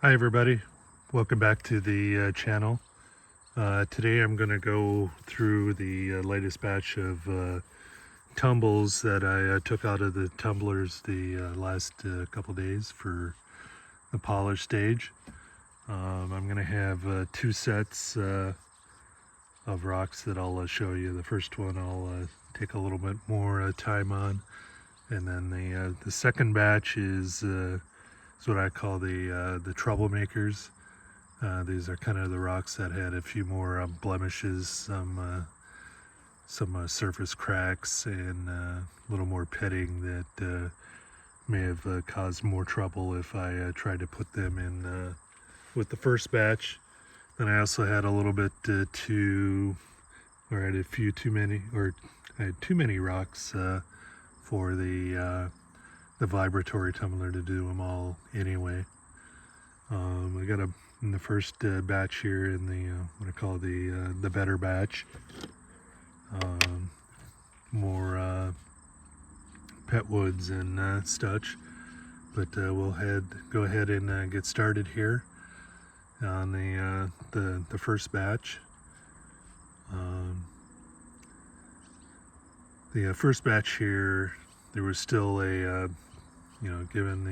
Hi everybody, welcome back to the channel. Today I'm going to go through the latest batch of tumbles that I took out of the tumblers the last couple days for the polish stage. I'm going to have two sets of rocks that I'll show you. The first one I'll take a little bit more time on, and then the second batch is what I call the troublemakers. These are kind of the rocks that had a few more blemishes, some surface cracks, and a little more pitting that may have caused more trouble if I tried to put them in with the first batch. Then I also had a little bit I had a few too many, or I had too many rocks for the vibratory tumbler to do them all anyway. I got in the first batch here in the what I call the better batch, more pet woods and such. But we'll go ahead and get started here on the first batch. The first batch here, there was still a given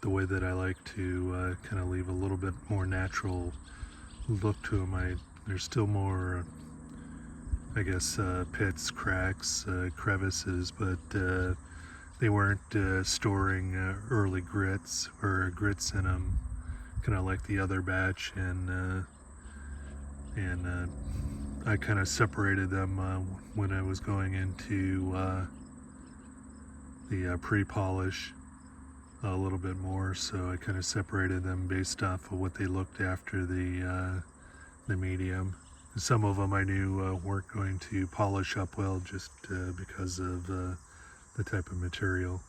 the way that I like to kind of leave a little bit more natural look to them, there's still more, I guess, pits, cracks, crevices, but they weren't storing early grits or grits in them, kind of like the other batch, and I kind of separated them when I was going into the pre-polish a little bit more, so I kind of separated them based off of what they looked after the medium. Some of them I knew weren't going to polish up well just because of the type of material.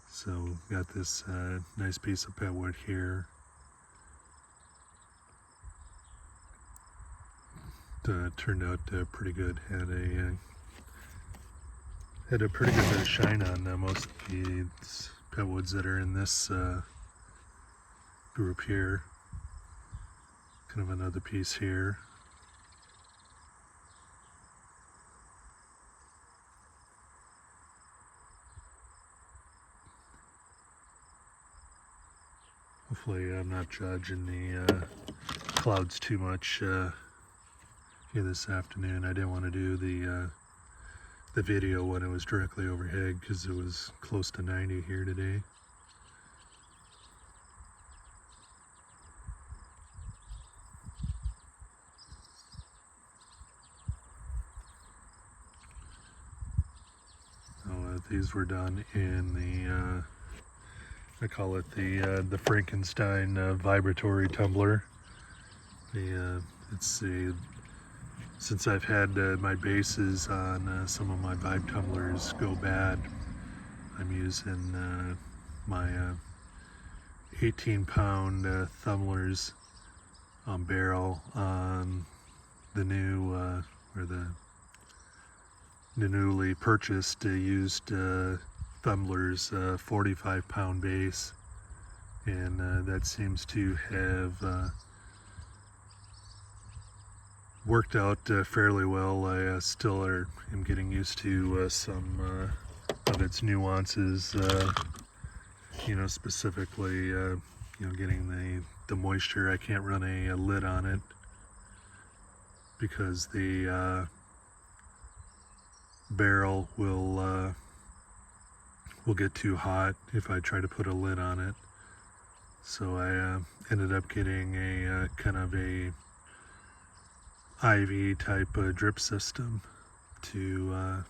So got this nice piece of pet wood here. Turned out pretty good. Had a pretty good shine on most of these pet woods that are in this group here. Kind of another piece here. Hopefully I'm not judging the clouds too much here this afternoon. I didn't want to do the video when it was directly overhead because it was close to 90 here today. These were done in the I call it the Frankenstein vibratory tumbler. Since I've had my bases on some of my vibe tumblers go bad, I'm using my 18-pound tumblers on barrel on the new or the newly purchased used tumblers 45-pound base, and that seems to have worked out fairly well. I still am getting used to some of its nuances, specifically getting the moisture. I can't run a lid on it because the barrel will get too hot if I try to put a lid on it. So I ended up getting a kind of a IV type drip system to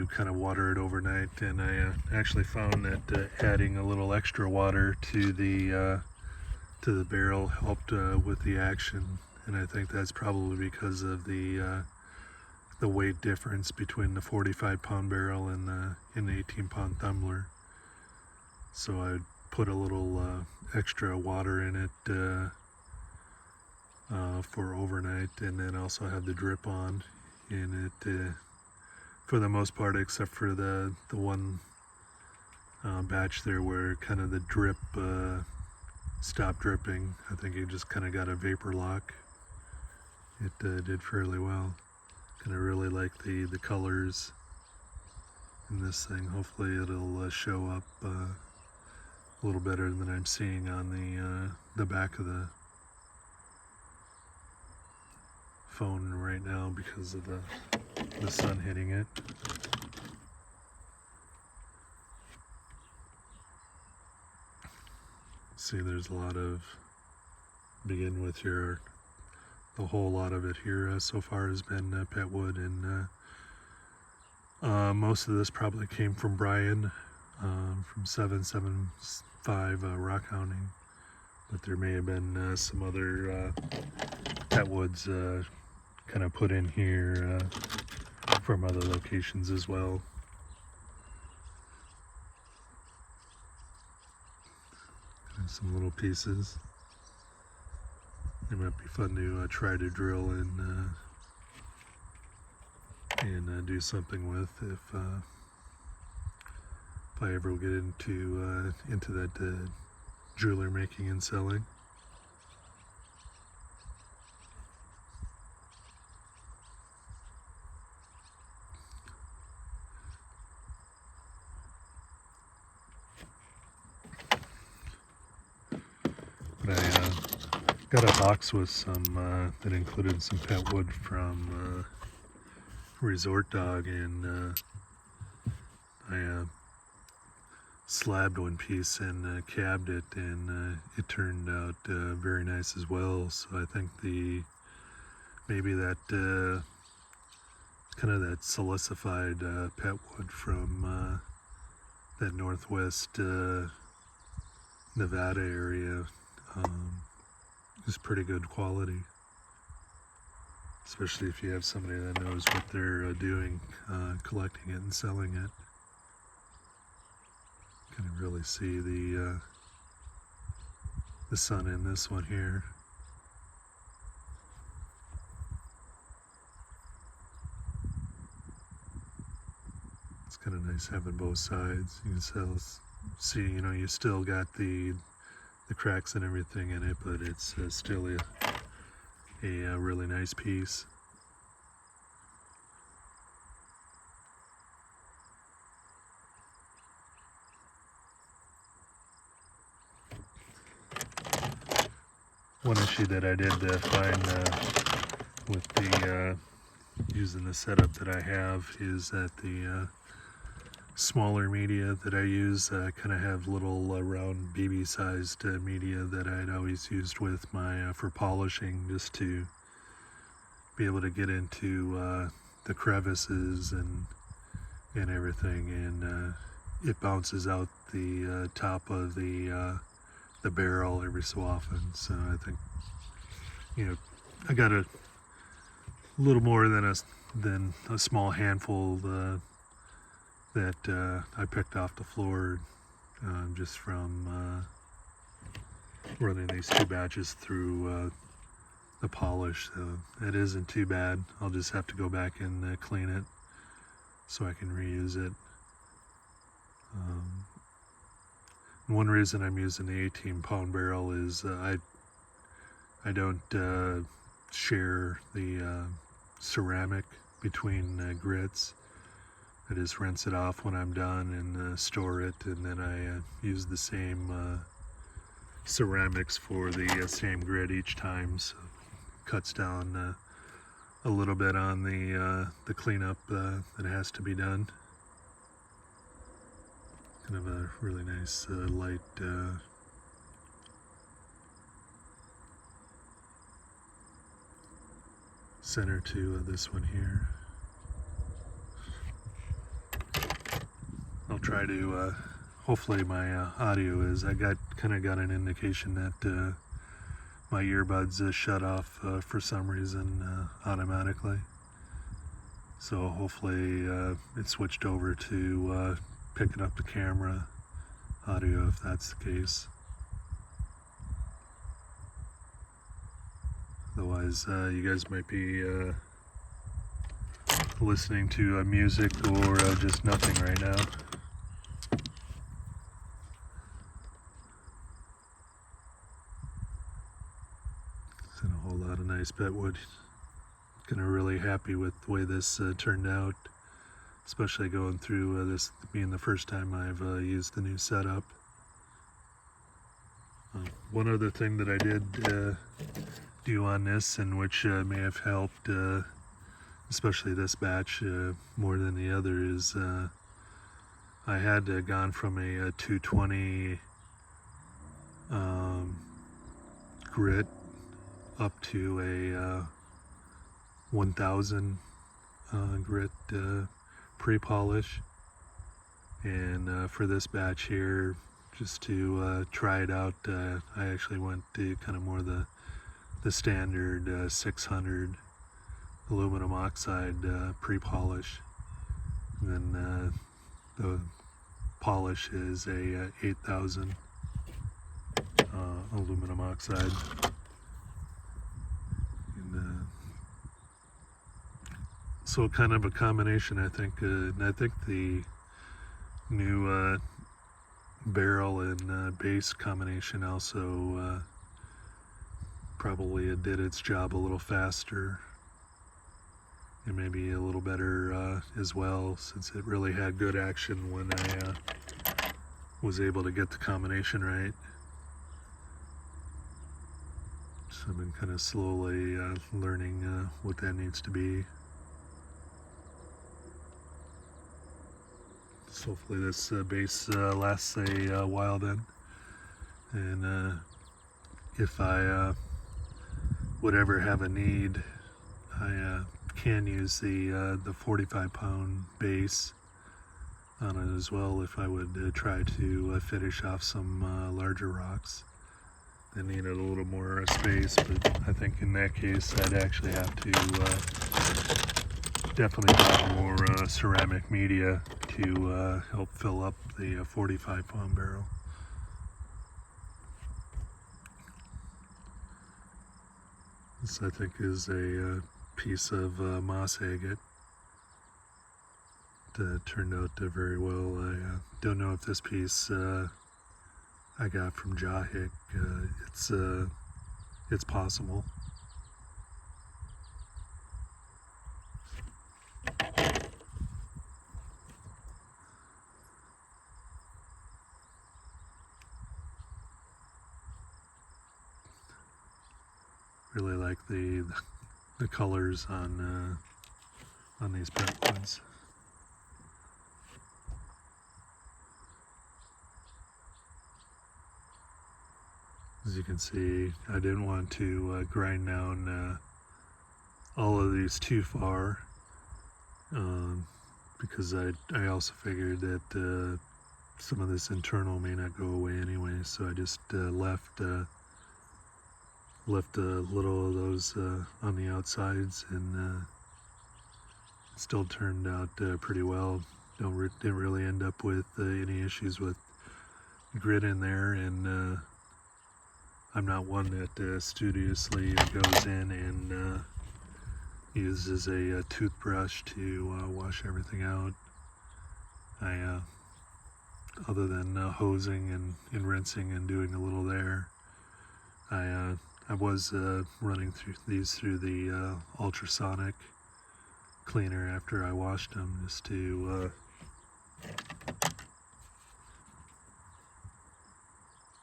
kind of water it overnight, and I actually found that adding a little extra water to the barrel helped with the action, and I think that's probably because of the weight difference between the 45-pound barrel and the 18-pound tumbler. So I put a little extra water in it for overnight, and then also have the drip on in it for the most part, except for the one batch there where kind of the drip stopped dripping. I think it just kind of got a vapor lock. It did fairly well. Kind of really like the colors in this thing. Hopefully it'll show up a little better than I'm seeing on the back of the phone right now because of the sun hitting it. See, there's a lot of, begin with here, the whole lot of it here so far has been pet wood, and most of this probably came from Brian from 775 Rock Hounding, but there may have been some other pet woods kind of put in here from other locations as well. Some little pieces. They might be fun to try to drill and do something with if I ever get into that jeweler making and selling. But I got a box with some that included some pet wood from Resort Dog, and I slabbed one piece and cabbed it, and it turned out very nice as well. So I think maybe that kind of that silicified pet wood from that northwest Nevada area is pretty good quality, especially if you have somebody that knows what they're doing, collecting it and selling it. You can really see the sun in this one here. It's kind of nice having both sides. You can see, you know, you still got the cracks and everything in it, but it's still a really nice piece. One issue that I did find with the using the setup that I have is that the smaller media that I use kind of have little round BB sized media that I'd always used with my for polishing, just to be able to get into the crevices and everything, and it bounces out the top of the barrel every so often. So I think, you know, I got a little more than a small handful that I picked off the floor just from running these two batches through the polish. So it isn't too bad. I'll just have to go back and clean it so I can reuse it. One reason I'm using the 18-pound barrel is I don't share the ceramic between grits. I just rinse it off when I'm done and store it, and then I use the same ceramics for the same grit each time, so it cuts down a little bit on the cleanup that has to be done. Kind of a really nice light center to this one here. I'll try to, hopefully my audio is, I kind of got an indication that my earbuds shut off for some reason automatically. So hopefully it switched over to picking up the camera audio if that's the case. Otherwise, you guys might be listening to music or just nothing right now. nice Betwood. Kind of really happy with the way this turned out, especially going through this being the first time I've used the new setup. One other thing that I did do on this, and which may have helped, especially this batch more than the other, is I had gone from a 220 grit up to a 1000 grit pre-polish, and for this batch here, just to try it out, I actually went to kind of more the standard 600 aluminum oxide pre-polish, and then the polish is a 8000 aluminum oxide. And so kind of a combination, I think, and I think the new barrel and base combination also probably did its job a little faster and maybe a little better as well, since it really had good action when I was able to get the combination right. So I've been kind of slowly learning what that needs to be. So hopefully this base lasts a while then, and if I would ever have a need, I can use the 45-pound base on it as well if I would try to finish off some larger rocks that needed a little more space. But I think in that case I'd actually have to definitely have more ceramic media to help fill up the 45-pound barrel. This, I think, is a piece of moss agate that turned out very well. I don't know if this piece I got from Jahik. It's possible. Really like the colors on these Betwoods. As you can see, I didn't want to grind down all of these too far, because I also figured that some of this internal may not go away anyway, so I just left a little of those on the outsides, and it still turned out pretty well. Didn't really end up with any issues with grit in there, and I'm not one that studiously goes in and uses a toothbrush to wash everything out. I other than hosing and rinsing and doing a little there, I was running through the ultrasonic cleaner after I washed them, just to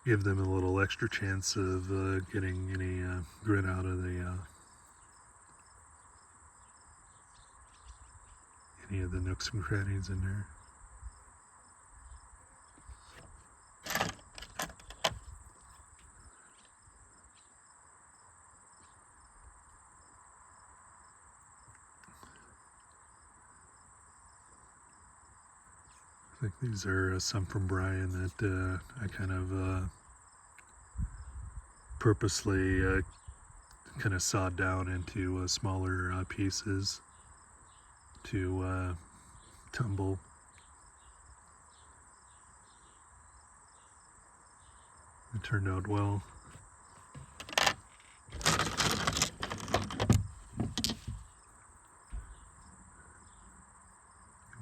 give them a little extra chance of getting any grit out of any of the nooks and crannies in there. I think these are some from Brian that I kind of purposely kind of sawed down into smaller pieces to tumble. It turned out well.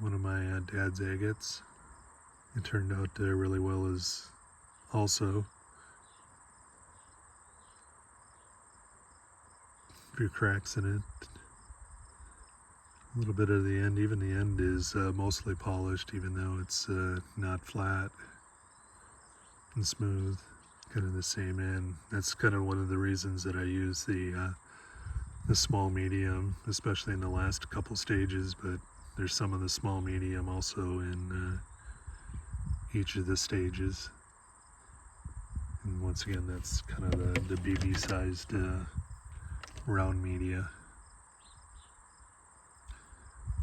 One of my dad's agates. It turned out really well as also. few cracks in it. A little bit of the end, even the end is mostly polished, even though it's not flat and smooth. Kind of the same end. That's kind of one of the reasons that I use the small medium, especially in the last couple stages, but there's some of the small medium also in each of the stages. And once again, that's kind of the BB sized round media.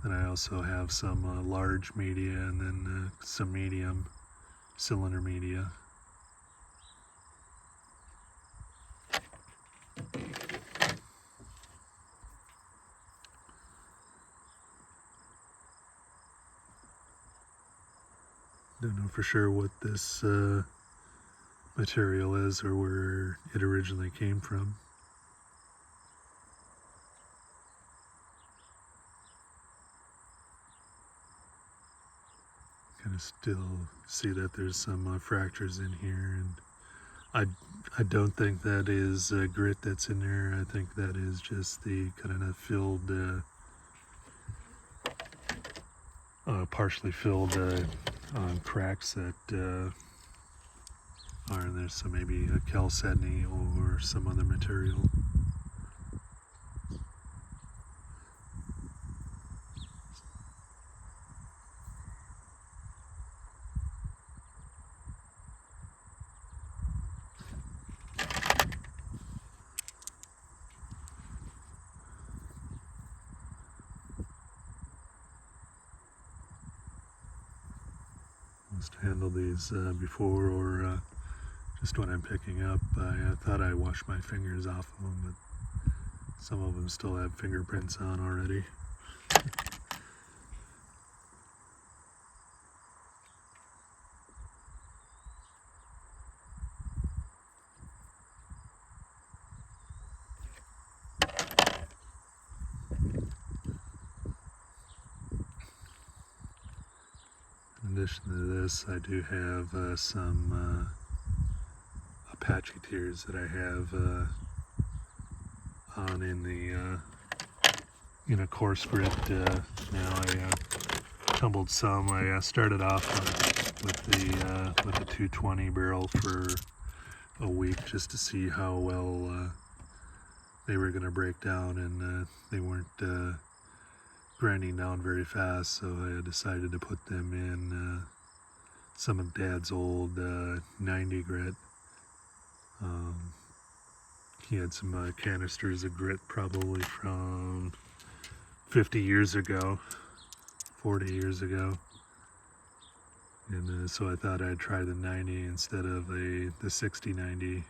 Then I also have some large media and then some medium cylinder media. Don't know for sure what this material is or where it originally came from. Kind of still see that there's some fractures in here, and I don't think that is grit that's in there. I think that is just the kind of filled, partially filled cracks that are in there. So maybe a chalcedony or some other material. Must handle these before or just when I'm picking up. I thought I washed my fingers off of them, but some of them still have fingerprints on already. In addition to this, I do have some Apache tears that I have on in the in a coarse grit. Now I tumbled some. I started off with the 220 barrel for a week just to see how well they were going to break down, and they weren't grinding down very fast, so I decided to put them in some of Dad's old 90 grit. He had some canisters of grit probably from 50 years ago, 40 years ago, and so I thought I'd try the 90 instead of the 60-90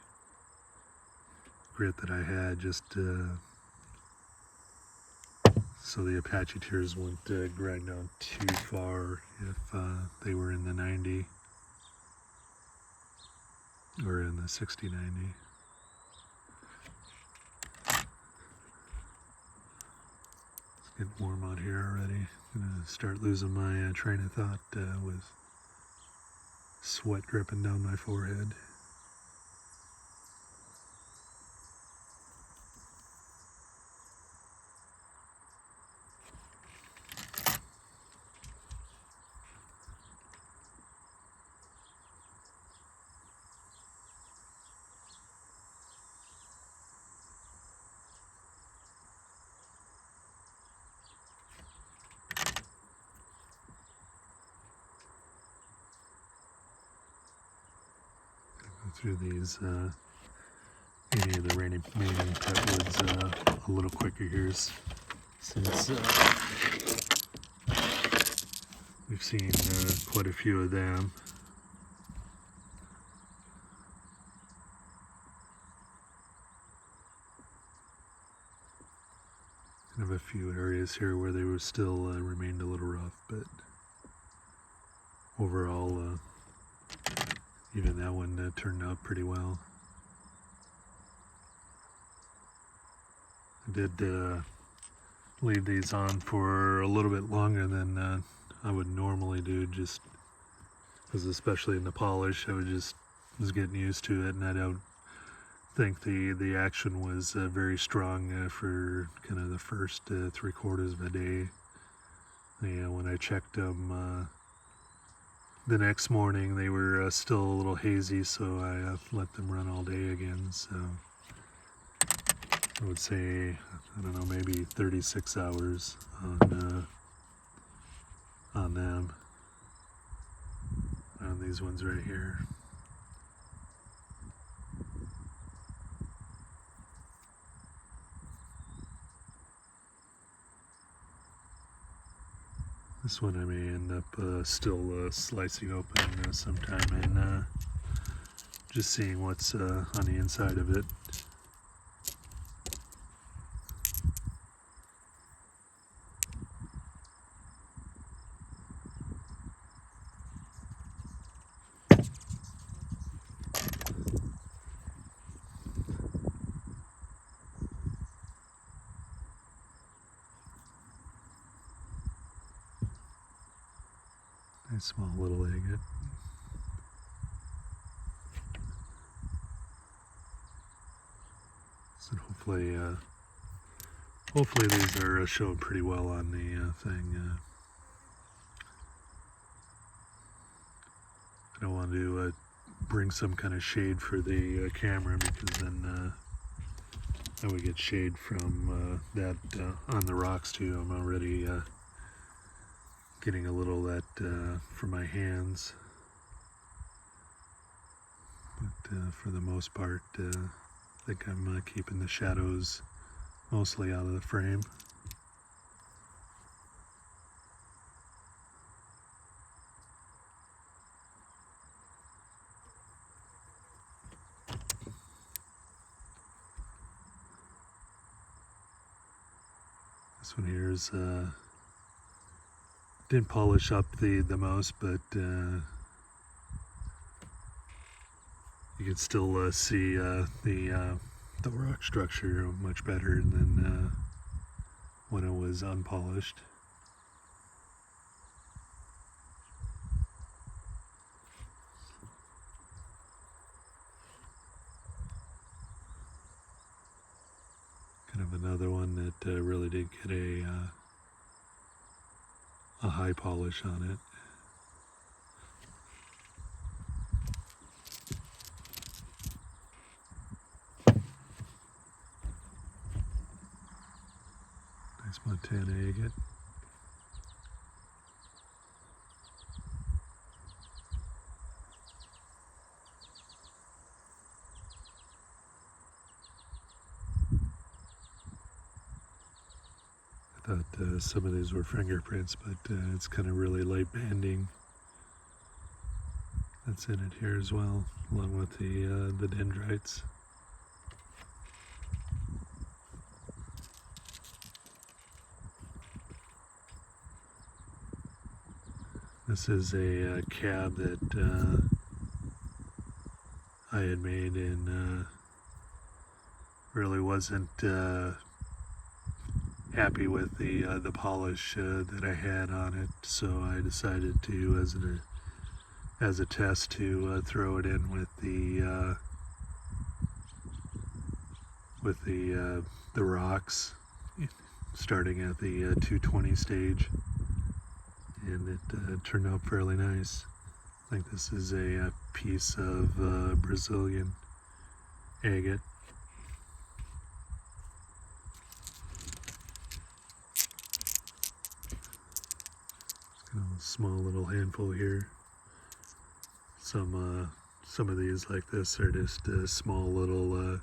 grit that I had, just so the Apache tears wouldn't grind down too far if they were in the 90 or in the 60-90. It's getting warm out here already. I'm gonna start losing my train of thought with sweat dripping down my forehead. Through these any of the remaining peptides a little quicker here, since we've seen quite a few of them. Kind of a few areas here where they were still remained a little rough, but overall even that one turned out pretty well. I did leave these on for a little bit longer than I would normally do, just because, especially in the polish, I was getting used to it, and I don't think the action was very strong for kind of the first 3/4 of the day. When I checked them the next morning, they were still a little hazy, so I let them run all day again. So I would say, I don't know, maybe 36 hours on them, on these ones right here. This one I may end up still slicing open sometime and just seeing what's on the inside of it. Nice small little agate. So hopefully these are showing pretty well on the thing. I don't want to bring some kind of shade for the camera, because then I would get shade from that on the rocks too. I'm already getting a little of that for my hands, but for the most part I think I'm keeping the shadows mostly out of the frame. This one here is didn't polish up the most, but you can still see the rock structure much better than when it was unpolished. Kind of another one that really did get a high polish on it. Nice Montana agate. I thought some of these were fingerprints, but it's kind of really light banding that's in it here as well, along with the dendrites. This is a cab that I had made and really wasn't happy with the polish that I had on it, so I decided to, as a test, to throw it in with the rocks, starting at the 220 stage, and it turned out fairly nice. I think this is a piece of Brazilian agate. A small little handful here. Some of these like this are just small little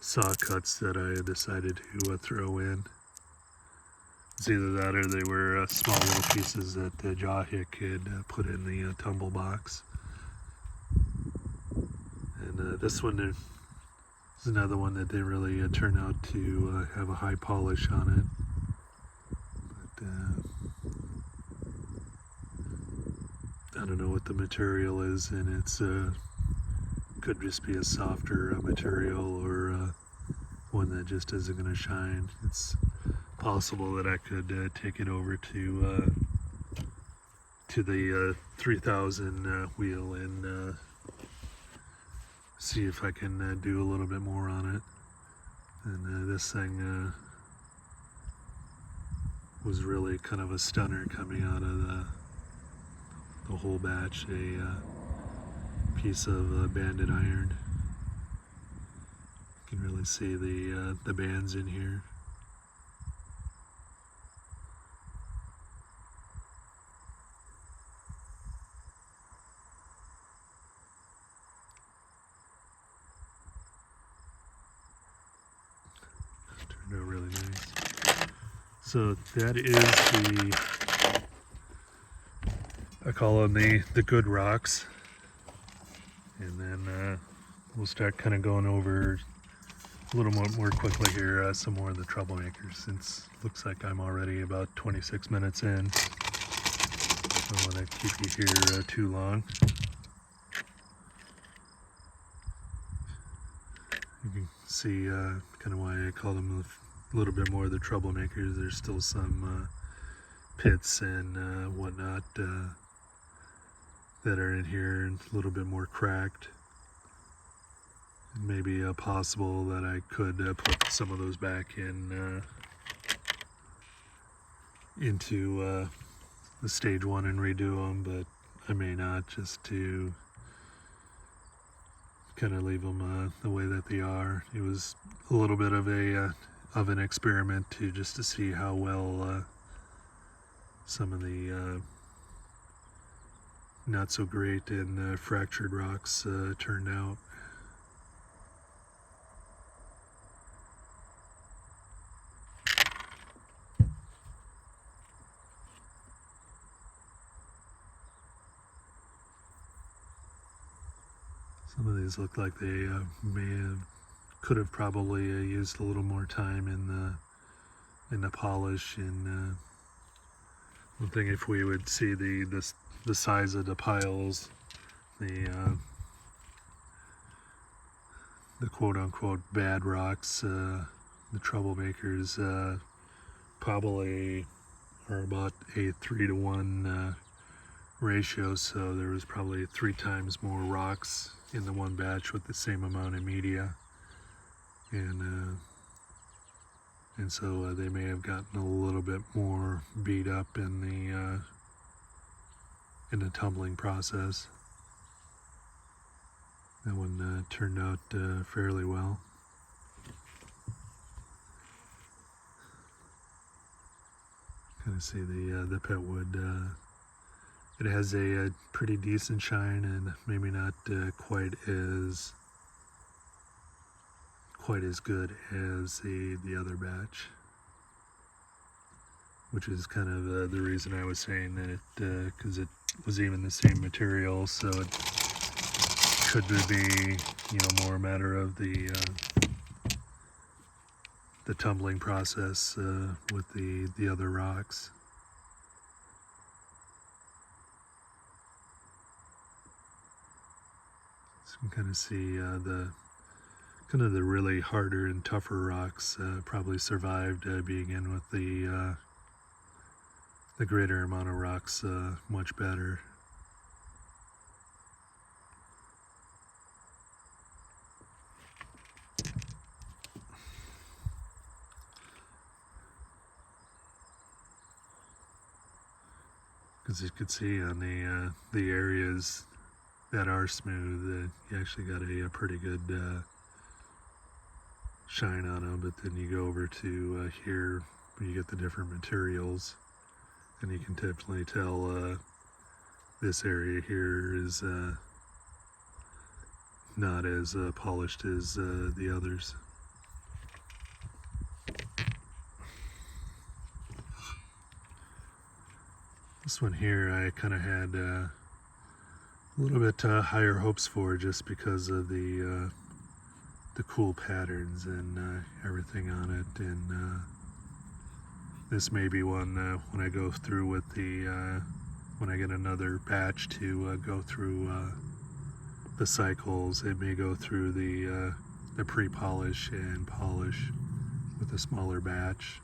saw cuts that I decided to throw in. It's either that or they were small little pieces that Jahik had put in the tumble box. And this one is another one that didn't really turn out to have a high polish on it. But I don't know what the material is, and it's could just be a softer material or one that just isn't going to shine. It's possible that I could take it over to the 3000 wheel and see if I can do a little bit more on it. And this thing was really kind of a stunner coming out of the whole batch. A piece of banded iron. You can really see the bands in here. Turned out really nice. So that is I call them the good rocks. And then we'll start kind of going over a little more quickly here, some more of the troublemakers, since it looks like I'm already about 26 minutes in. I don't want to keep you here too long. You can see kind of why I call them a little bit more of the troublemakers. There's still some pits and whatnot that are in here and a little bit more cracked. It may be possible that I could put some of those back in into the stage one and redo them, but I may not, just to kind of leave them the way that they are. It was a little bit of an experiment just to see how well some of the not so great and fractured rocks turned out. Some of these look like they could have probably used a little more time in the polish. And one thing, if we would see the size of the piles, the quote-unquote bad rocks, the troublemakers, probably are about a 3-to-1 ratio, so there was probably 3 times more rocks in the one batch with the same amount of media, and so they may have gotten a little bit more beat up in the tumbling process. That one turned out fairly well. Kind of see the pet wood. It has a pretty decent shine, and maybe not quite as good as the other batch, which is kind of the reason I was saying that because it was even the same material, so it could be more a matter of the tumbling process with the other rocks. So you can kind of see the really harder and tougher rocks probably survived being in with the greater amount of rocks much better. As you can see on the areas that are smooth, you actually got a pretty good shine on them. But then you go over to here, you get the different materials, and you can definitely tell this area here is not as polished as the others. This one here I kind of had a little bit higher hopes for, just because of the cool patterns and everything on it. And this may be one when I go through with when I get another batch to go through the cycles, it may go through the pre-polish and polish with a smaller batch,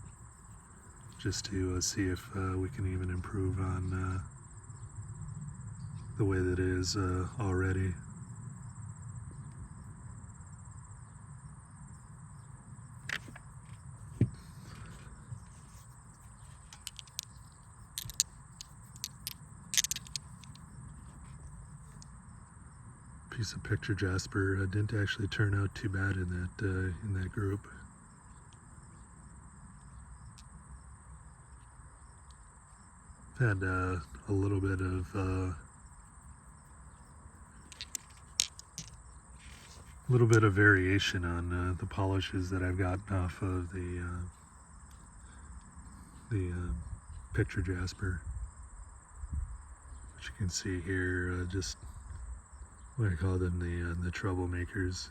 just to see if we can even improve on the way that it is already. piece of picture jasper didn't actually turn out too bad in that group. Had a little bit of variation on the polishes that I've gotten off of the picture jasper. Which you can see here, just what I call them, the troublemakers.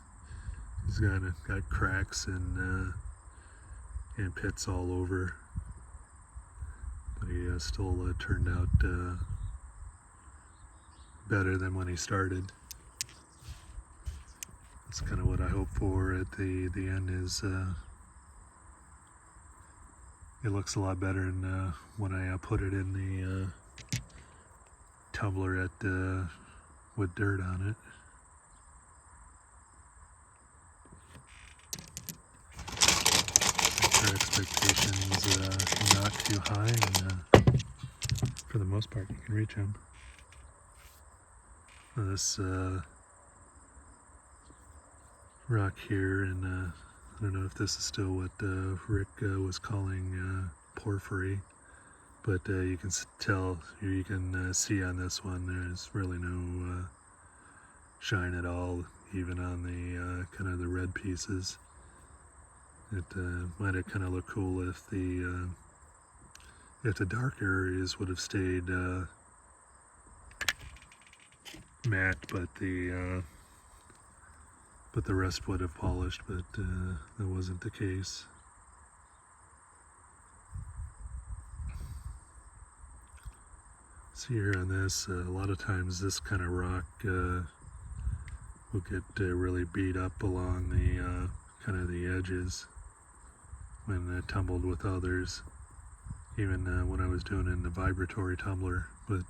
He's got cracks and pits all over, but he still turned out better than when he started. That's kind of what I hope for at the end. Is it looks a lot better than when I put it in the tumbler with dirt on it. Make sure expectations not too high, and for the most part you can reach them. This rock here, and I don't know if this is still what Rick was calling porphyry, but you can tell, you can see on this one there's really no shine at all, even on the kind of the red pieces. It might have kind of looked cool if the darker areas would have stayed matte, but the rest would have polished, but that wasn't the case. See here on this, a lot of times this kind of rock will get really beat up along the kind of the edges when tumbled with others, even when I was doing it in the vibratory tumbler, but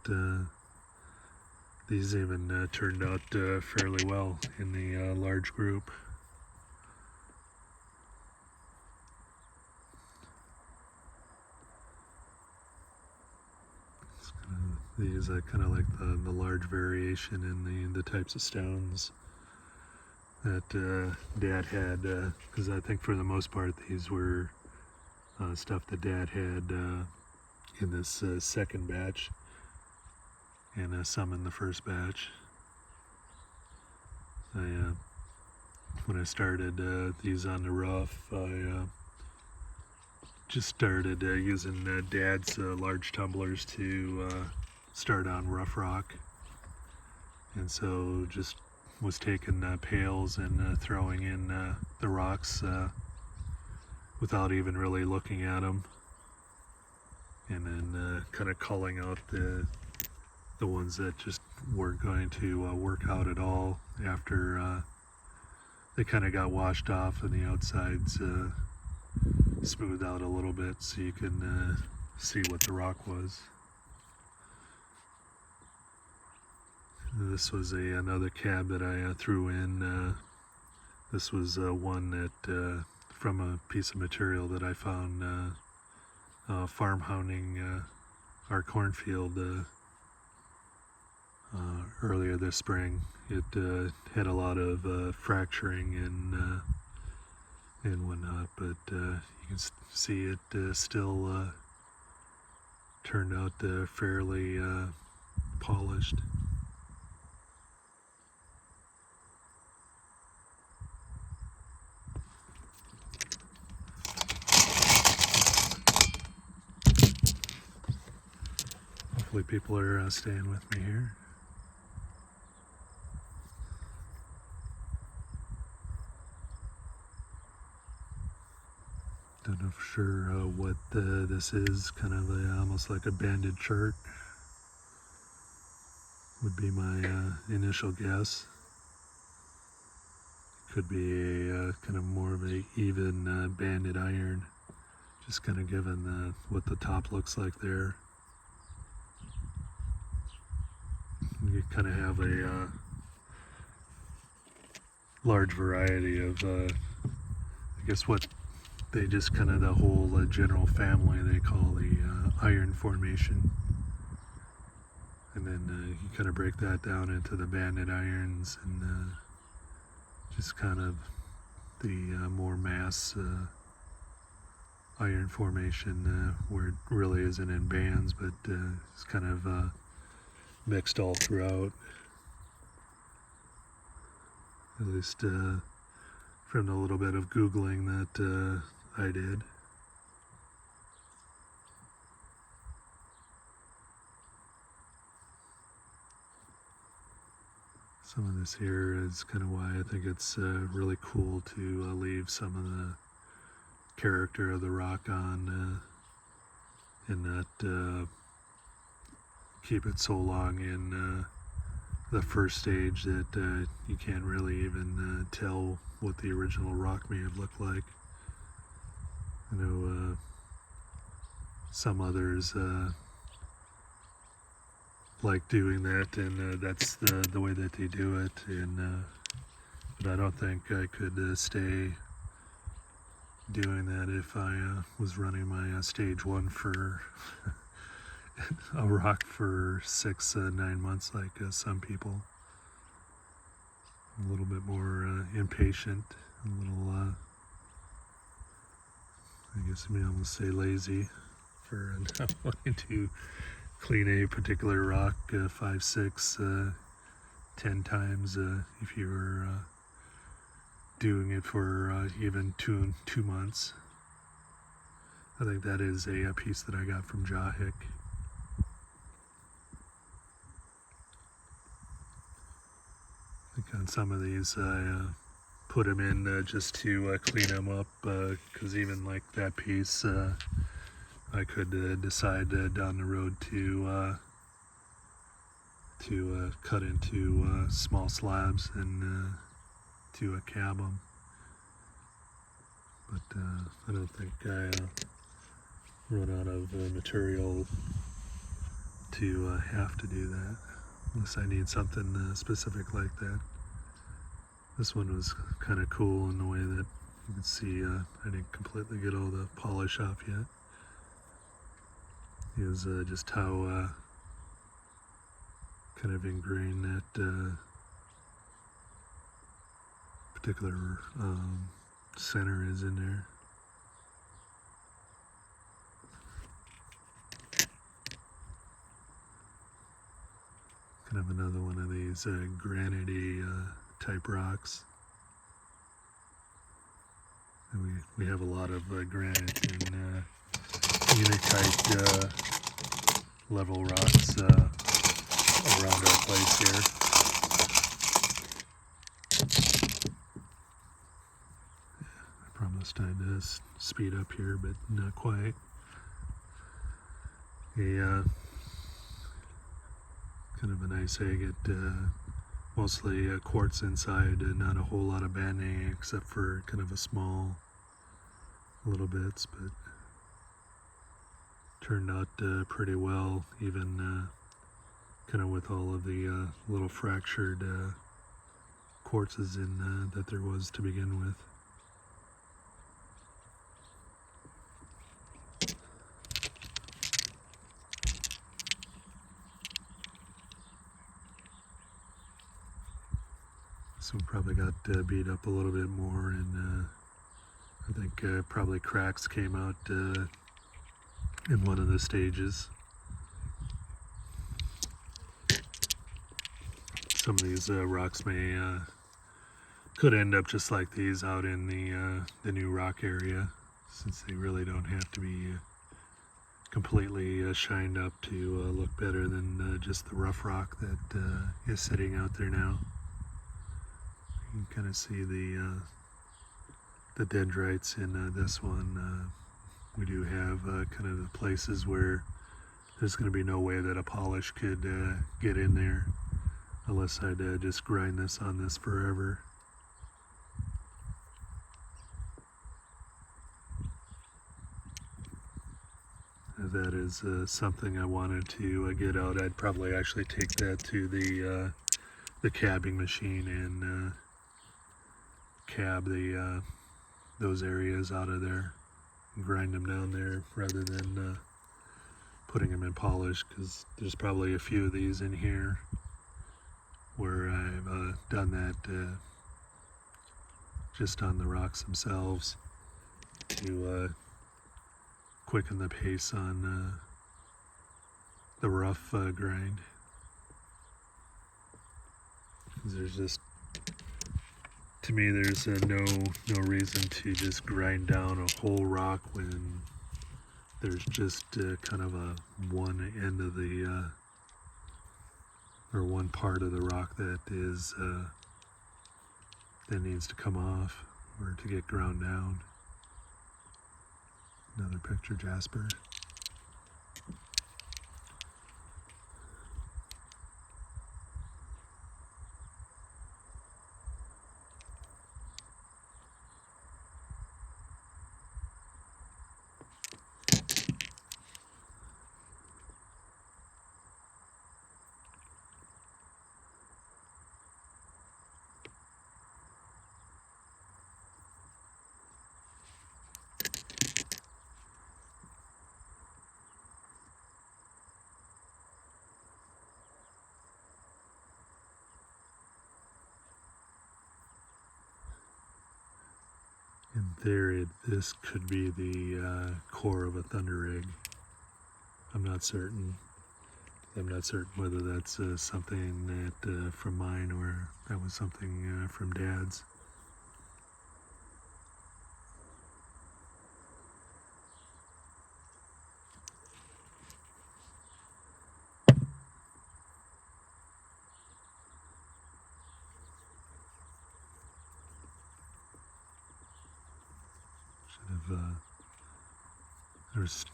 these even turned out fairly well in the large group. These I kind of like the large variation in the types of stones that Dad had, because I think for the most part these were stuff that Dad had in this second batch, and some in the first batch. When I started these on the rough, I just started using Dad's large tumblers to start on rough rock, and so just was taking pails and throwing in the rocks without even really looking at them, and then kind of culling out the ones that just weren't going to work out at all after they kind of got washed off and the outsides smoothed out a little bit, so you can see what the rock was. This was another cab that I threw in. This was one that from a piece of material that I found farm hounding our cornfield earlier this spring. It had a lot of fracturing and whatnot, but you can see it still turned out fairly polished. Hopefully people are staying with me here. Don't know for sure what this is. Kind of almost like a banded chart would be my initial guess. Could be a kind of more of a even banded iron, just kind of given what the top looks like there. You kind of have a large variety of, I guess what they just kind of, the whole general family they call the iron formation. And then you kind of break that down into the banded irons and just kind of the more mass iron formation where it really isn't in bands, but it's kind of mixed all throughout. At least from the little bit of Googling that I did. Some of this here is kind of why I think it's really cool to leave some of the character of the rock on and not keep it so long in the first stage that you can't really even tell what the original rock may have looked like. I know some others like doing that, and that's the way that they do it. And but I don't think I could stay doing that if I was running my stage one for a rock for 6-9 months like some people. A little bit more impatient, a little I guess you may almost say lazy for not wanting to clean a particular rock 5, 6, 10 times if you were doing it for even two months. I think that is a piece that I got from Jahik. I think on some of these I put them in just to clean them up, because even like that piece I could decide down the road to cut into small slabs and to cab them. But I don't think I run out of material to have to do that, unless I need something specific like that. This one was kind of cool in the way that you can see I didn't completely get all the polish off yet. Is just how kind of ingrained that particular center is in there. Kind of another one of these granite-y type rocks. And we have a lot of granite and unitite level rocks around our place here. I promised I'd speed up here, but not quite. Kind of a nice agate, mostly quartz inside, and not a whole lot of banding except for kind of a small little bits, but turned out pretty well, even kind of with all of the little fractured quartzes in that there was to begin with. So we probably got beat up a little bit more, and I think probably cracks came out in one of the stages. Some of these rocks may could end up just like these out in the new rock area, since they really don't have to be completely shined up to look better than just the rough rock that is sitting out there now. You can kind of see the dendrites in this one. We do have kind of the places where there's going to be no way that a polish could get in there unless I'd just grind this on this forever. That is something I wanted to get out. I'd probably actually take that to the cabbing machine and cab those areas out of there and grind them down there rather than putting them in polish, because there's probably a few of these in here where I've done that just on the rocks themselves to quicken the pace on the rough grind. There's just, to me, there's no reason to just grind down a whole rock when there's just kind of a one end of the or one part of the rock that is that needs to come off or to get ground down. Another picture, Jasper. In theory, this could be the core of a thunder rig. I'm not certain. I'm not certain whether that's something that from mine or that was something from Dad's. There's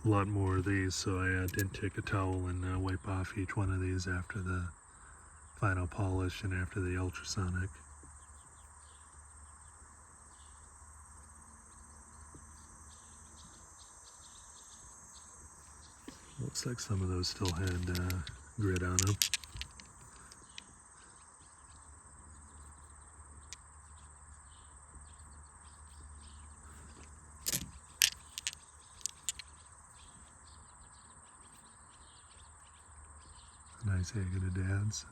a lot more of these, so I did take a towel and wipe off each one of these after the final polish and after the ultrasonic. Looks like some of those still had grit on them. Nice agate of Dad's.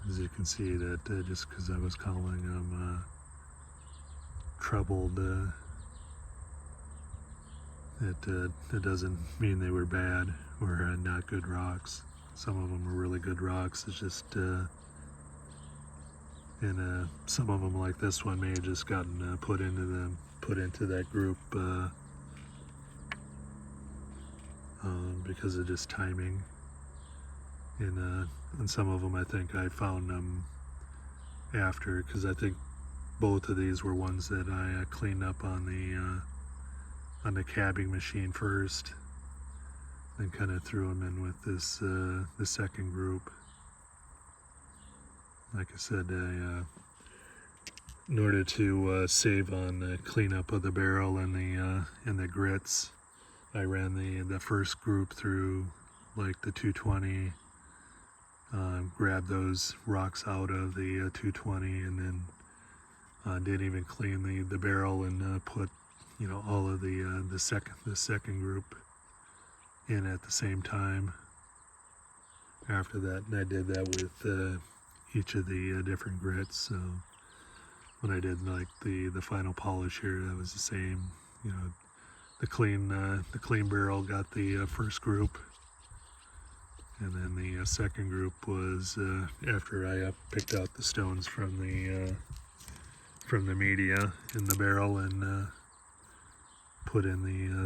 As you can see, that just because I was calling them troubled, it doesn't mean they were bad or not good rocks. Some of them are really good rocks. It's just and some of them, like this one, may have just gotten put into that group because of just timing. And some of them, I think I found them after, because I think both of these were ones that I cleaned up on the cabbing machine first, then kind of threw them in with this the second group. Like I said, in order to save on the cleanup of the barrel and the grits, I ran the first group through like the 220, grabbed those rocks out of the 220, and then didn't even clean the barrel and put all of the second group in at the same time. After that, and I did that with each of the different grits. So when I did like the final polish here, that was the same. The clean barrel got the first group, and then the second group was after I picked out the stones from the media in the barrel and put in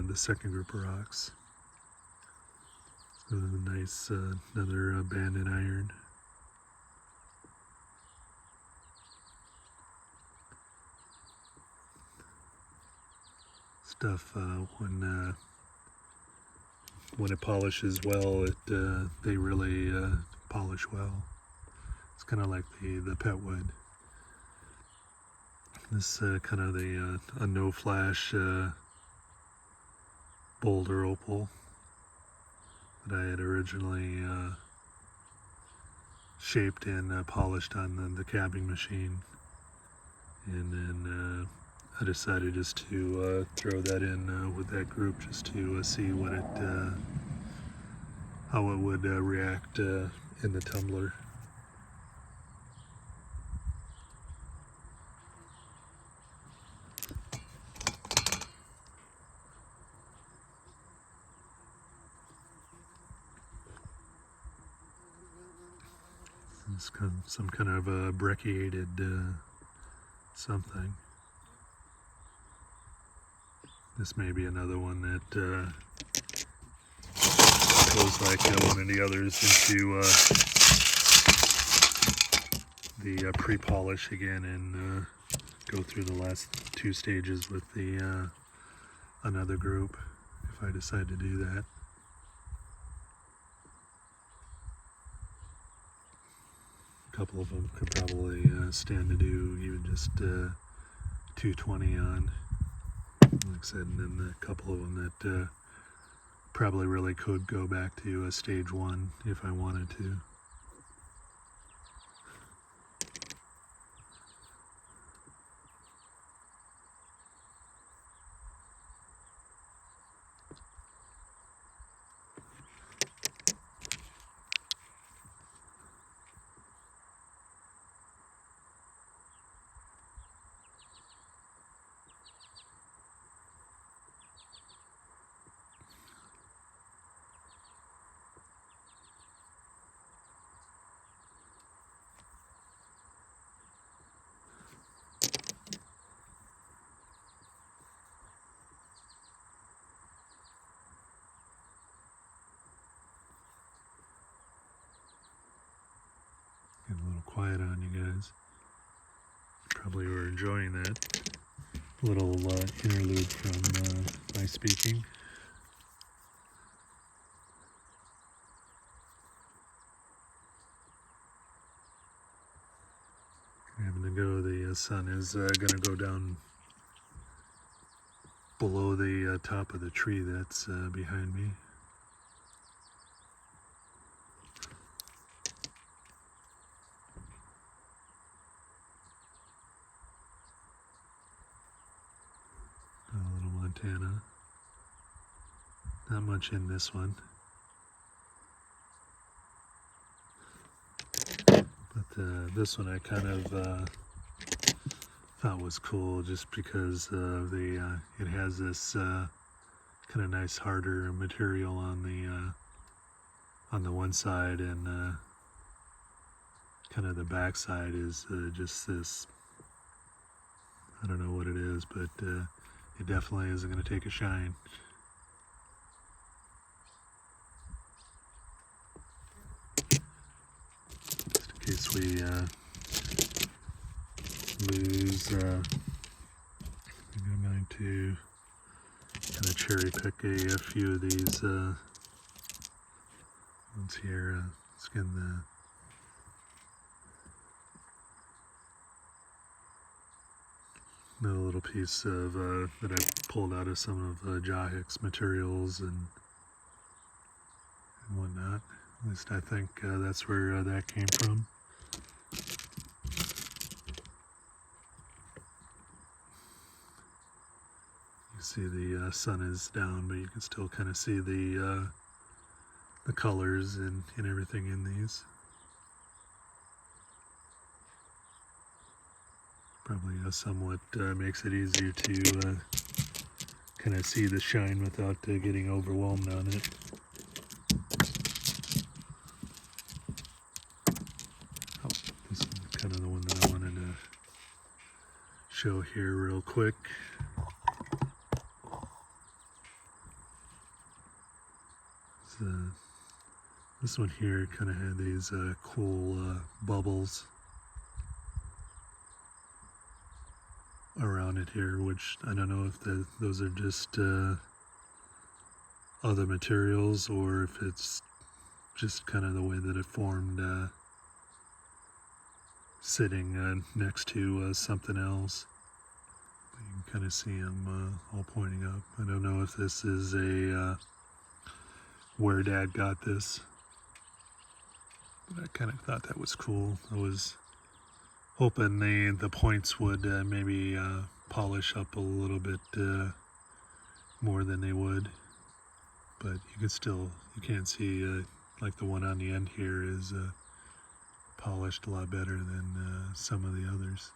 the second group of rocks. So a nice another banded iron. Stuff when it polishes well, they really polish well. It's kind of like the pet wood. This kind of a no flash boulder opal that I had originally shaped and polished on the cabbing machine. and then I decided just to throw that in with that group just to see what it, how it would react in the tumbler. It's some kind of a brecciated something. This may be another one that goes like one of the others into the pre-polish again and go through the last two stages with the another group if I decide to do that. A couple of them could probably stand to do even just 220 on, like I said, and then a couple of them that probably really could go back to stage one if I wanted to. Get a little quiet on you guys. Probably were enjoying that little interlude from my speaking. Having to go, the sun is going to go down below the top of the tree that's behind me. A little Montana. Not much in this one. But this one I kind of thought was cool just because it has this kind of nice harder material on the one side, and kind of the back side is just this, I don't know what it is, but it definitely isn't going to take a shine. Just in case we lose, I'm going to kind of cherry pick a few of these ones here. Skin another little piece of that I pulled out of some of Jahik's materials and whatnot. At least I think that's where that came from. You see the sun is down, but you can still kind of see the colors and everything in these. Probably somewhat makes it easier to kind of see the shine without getting overwhelmed on it. Oh, this is kind of the one that I wanted to show here real quick. This one here kind of had these cool bubbles around it here, which I don't know if those are just other materials or if it's just kind of the way that it formed sitting next to something else. But you can kind of see them all pointing up. I don't know if this is a where Dad got this, but I kind of thought that was cool. I was hoping the points would maybe polish up a little bit more than they would, but you can't see like the one on the end here is polished a lot better than some of the others.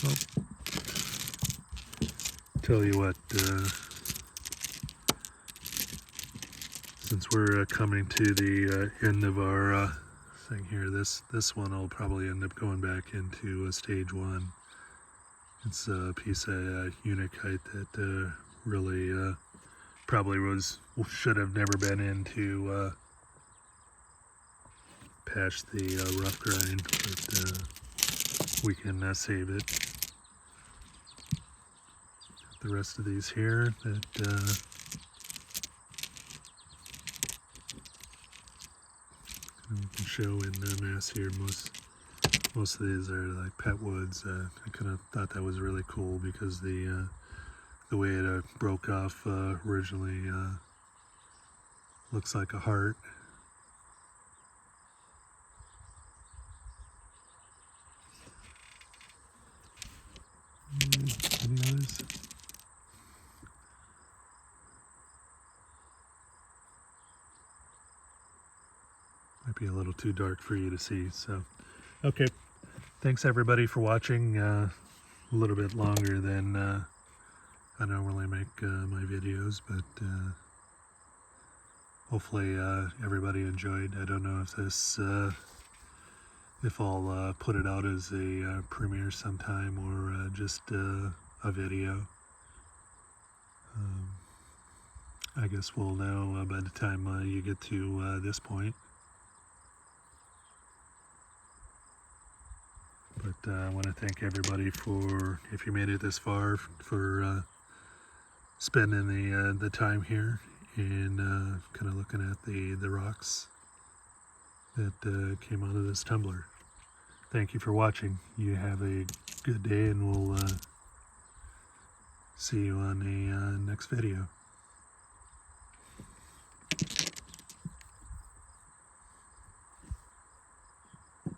Well, tell you what, since we're coming to the end of our thing here, this one will probably end up going back into stage 1. It's a piece of unakite that really probably should have never been into past the rough grind, but we can save it. The rest of these here that we can show in mass here. Most of these are like pet woods. I kind of thought that was really cool because the way it broke off originally looks like a heart. Any others? Might be a little too dark for you to see, so okay. Thanks everybody for watching. A little bit longer than I normally make my videos, but hopefully everybody enjoyed. I don't know if I'll put it out as a premiere sometime or just a video. I guess we'll know by the time you get to this point. But I want to thank everybody for, if you made it this far, for spending the time here and kind of looking at the rocks that came out of this tumbler. Thank you for watching. You have a good day, and we'll see you on the next video.